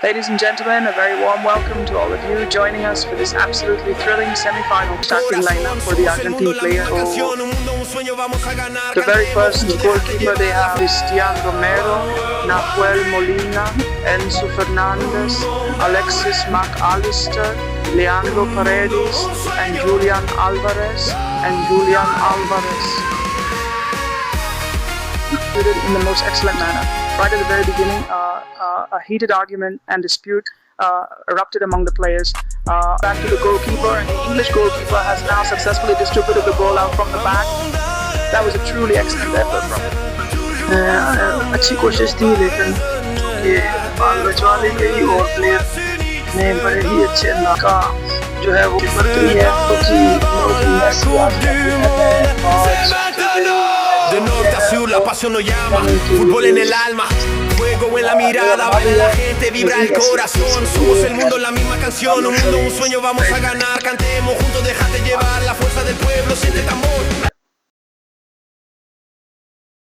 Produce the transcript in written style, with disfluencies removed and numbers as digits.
Ladies and gentlemen, a very warm welcome to all of you joining us for this absolutely thrilling semi-final starting lineup for the Argentine players. The very first goalkeeper they have is Stian Romero, Nahuel Molina, Enzo Fernandez, Alexis McAllister, Leandro Paredes, and Julian Alvarez. In the most excellent manner. Right at the very beginning, a heated argument and dispute erupted among the players. Back to the goalkeeper, and the English goalkeeper has now successfully distributed the ball out from the back. That was a truly excellent effort from him. अच्छी कोशिश थी लेकिन ये बाल बचवाने गई और player ने बड़े ही अच्छे अंदाज का जो है वो बरती है Messi De norte a sur la pasión nos llama, fútbol en el alma, fuego en la mirada, baila la gente, vibra el corazón, somos el mundo, la misma canción, un mundo, un sueño, vamos a ganar, cantemos juntos, déjate llevar, la fuerza del pueblo, siente tambor.